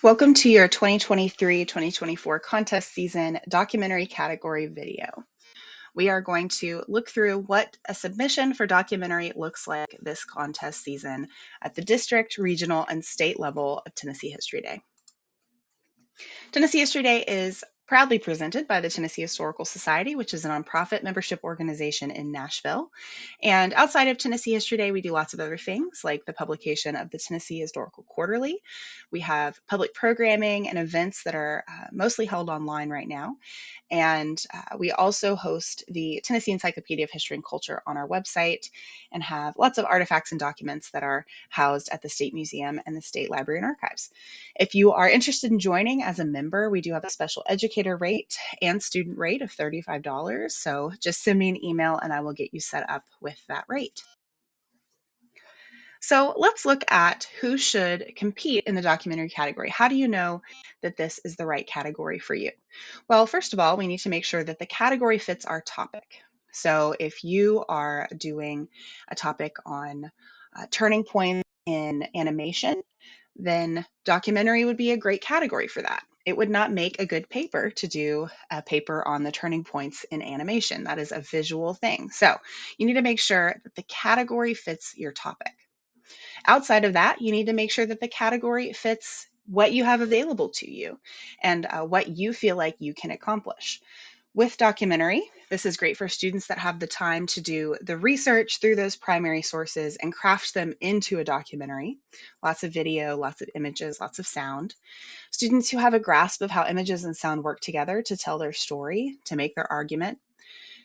Welcome to your 2023-2024 contest season documentary category video. We are going to look through what a submission for documentary looks like this contest season at the district, regional, and state level of Tennessee History Day. Tennessee History Day is proudly presented by the Tennessee Historical Society, which is a nonprofit membership organization in Nashville. And outside of Tennessee History Day, we do lots of other things like the publication of the Tennessee Historical Quarterly. We have public programming and events that are mostly held online right now. And we also host the Tennessee Encyclopedia of History and Culture on our website and have lots of artifacts and documents that are housed at the State Museum and the State Library and Archives. If you are interested in joining as a member, we do have a special educator rate and student rate of $35. So just send me an email and I will get you set up with that rate. So let's look at who should compete in the documentary category. How do you know that this is the right category for you? Well, first of all, we need to make sure that the category fits our topic. So if you are doing a topic on turning points in animation, then documentary would be a great category for that. It would not make a good paper to do a paper on the turning points in animation. That is a visual thing. So you need to make sure that the category fits your topic. Outside of that, you need to make sure that the category fits what you have available to you and what you feel like you can accomplish. With documentary, this is great for students that have the time to do the research through those primary sources and craft them into a documentary. Lots of video, lots of images, lots of sound. Students who have a grasp of how images and sound work together to tell their story, to make their argument.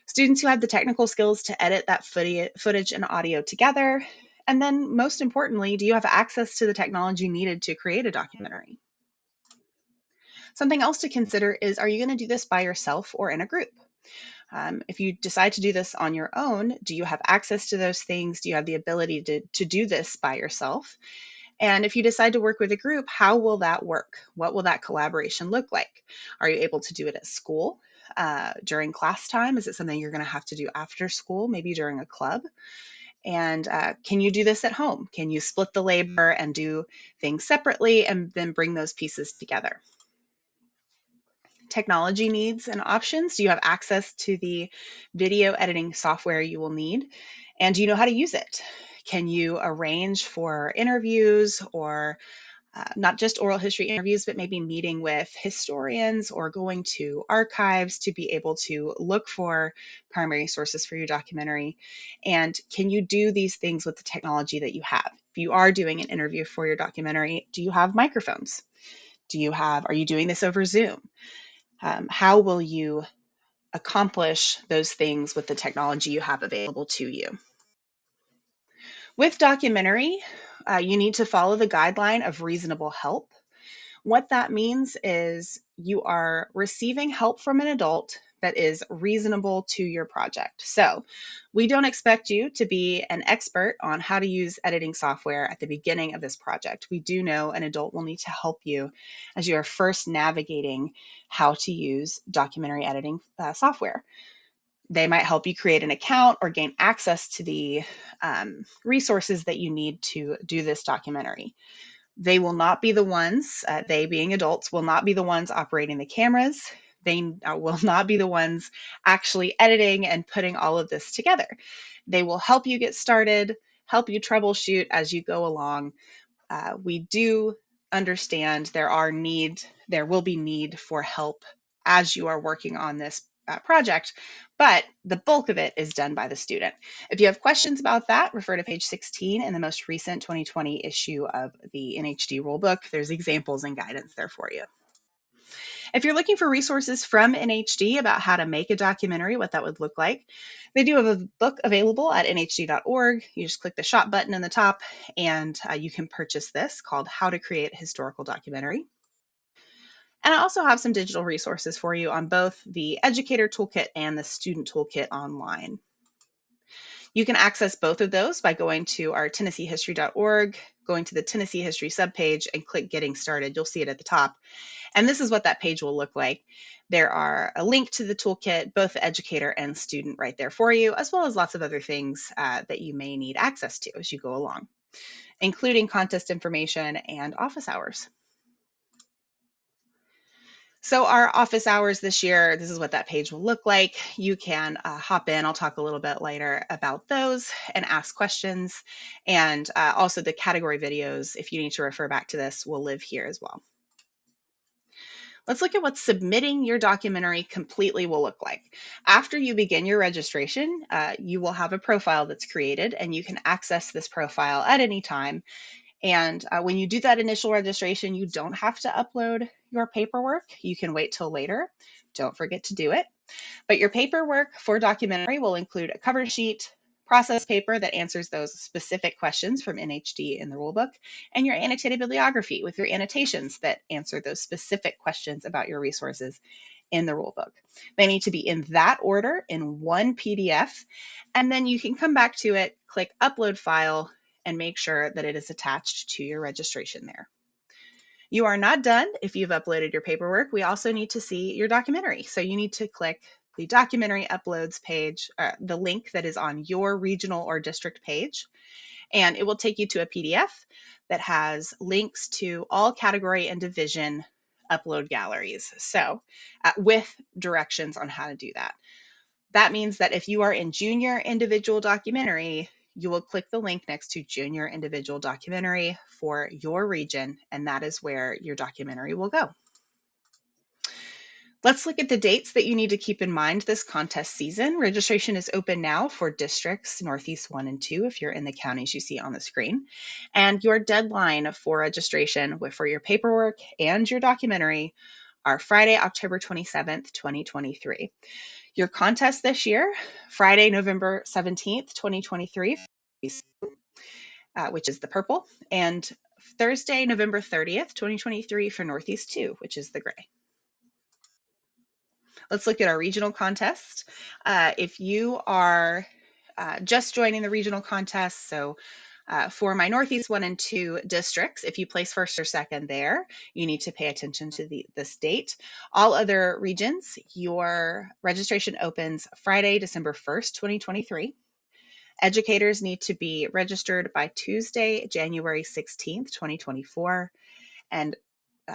Students who have the technical skills to edit that footage and audio together. And then, most importantly, do you have access to the technology needed to create a documentary? Something else to consider is, are you going to do this by yourself or in a group? If you decide to do this on your own, do you have access to those things? Do you have the ability to do this by yourself? And if you decide to work with a group, how will that work? What will that collaboration look like? Are you able to do it at school during class time? Is it something you're going to have to do after school, maybe during a club? And can you do this at home? Can you split the labor and do things separately and then bring those pieces together? Technology needs and options. Do you have access to the video editing software you will need? And do you know how to use it? Can you arrange for interviews or not just oral history interviews, but maybe meeting with historians or going to archives to be able to look for primary sources for your documentary? And can you do these things with the technology that you have? If you are doing an interview for your documentary, do you have microphones? Are you doing this over Zoom? How will you accomplish those things with the technology you have available to you? With documentary, you need to follow the guideline of reasonable help. What that means is you are receiving help from an adult that is reasonable to your project. So, we don't expect you to be an expert on how to use editing software at the beginning of this project. We do know an adult will need to help you as you are first navigating how to use documentary editing software. They might help you create an account or gain access to the resources that you need to do this documentary. They will not be the ones, they being adults, will not be the ones operating the cameras. They will not be the ones actually editing and putting all of this together. They will help you get started, help you troubleshoot as you go along. We do understand there will be need for help as you are working on this project, but the bulk of it is done by the student. If you have questions about that, refer to page 16 in the most recent 2020 issue of the NHD rulebook. There's examples and guidance there for you. If you're looking for resources from NHD about how to make a documentary, what that would look like, they do have a book available at nhd.org. You just click the shop button in the top and you can purchase this called How to Create a Historical Documentary. And I also have some digital resources for you on both the Educator Toolkit and the Student Toolkit online. You can access both of those by going to our tennesseehistory.org, going to the Tennessee History subpage, and click Getting Started. You'll see it at the top. And this is what that page will look like. There are a link to the toolkit, both the educator and student right there for you, as well as lots of other things that you may need access to as you go along, including contest information and office hours. So our office hours this year, this is what that page will look like. You can hop in. I'll talk a little bit later about those and ask questions. And also the category videos, if you need to refer back to this, will live here as well. Let's look at what submitting your documentary completely will look like. After you begin your registration, you will have a profile that's created, and you can access this profile at any time. And when you do that initial registration, you don't have to upload your paperwork. You can wait till later. Don't forget to do it. But your paperwork for documentary will include a cover sheet, process paper that answers those specific questions from NHD in the rulebook, and your annotated bibliography with your annotations that answer those specific questions about your resources in the rulebook. They need to be in that order in one PDF, and then you can come back to it, click Upload File, and make sure that it is attached to your registration there. You are not done if you've uploaded your paperwork. We also need to see your documentary. So you need to click the documentary uploads page, the link that is on your regional or district page, and it will take you to a PDF that has links to all category and division upload galleries. So with directions on how to do that. That means that if you are in junior individual documentary, you will click the link next to junior individual documentary for your region, and that is where your documentary will go. Let's look at the dates that you need to keep in mind this contest season. Registration is open now for districts Northeast 1 and 2 if you're in the counties you see on the screen. And your deadline for registration for your paperwork and your documentary are Friday, October 27th, 2023. Your contest this year, Friday, November 17th, 2023, which is the purple, and Thursday, November 30th, 2023 for Northeast 2, which is the gray. Let's look at our regional contest. If you are just joining the regional contest, so for my Northeast 1 and 2 districts, if you place first or second there, you need to pay attention to this date. All other regions, your registration opens Friday, December 1st, 2023. Educators need to be registered by Tuesday, January 16th, 2024. And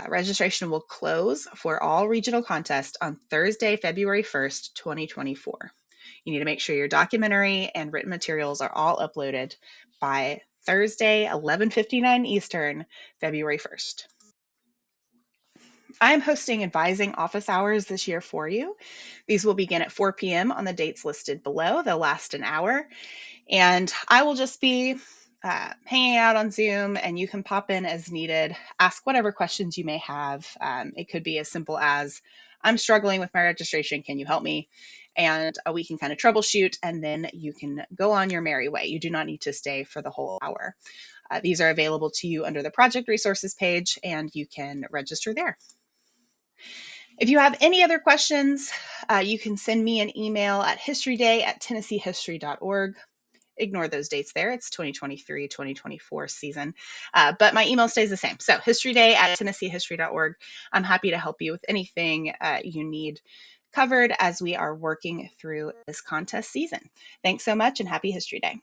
registration will close for all regional contests on Thursday, February 1st, 2024. You need to make sure your documentary and written materials are all uploaded by Thursday, 11:59 Eastern, February 1st. I am hosting advising office hours this year for you. These will begin at 4 p.m. on the dates listed below. They'll last an hour. And I will just be hanging out on Zoom, and you can pop in as needed, ask whatever questions you may have. It could be as simple as, I'm struggling with my registration, can you help me? And we can kind of troubleshoot, and then you can go on your merry way. You do not need to stay for the whole hour. These are available to you under the project resources page, and you can register there. If you have any other questions, you can send me an email at historyday@tennesseehistory.org. Ignore those dates there. It's 2023, 2024 season. But my email stays the same. So historyday@tennesseehistory.org. I'm happy to help you with anything you need covered as we are working through this contest season. Thanks so much and happy History Day.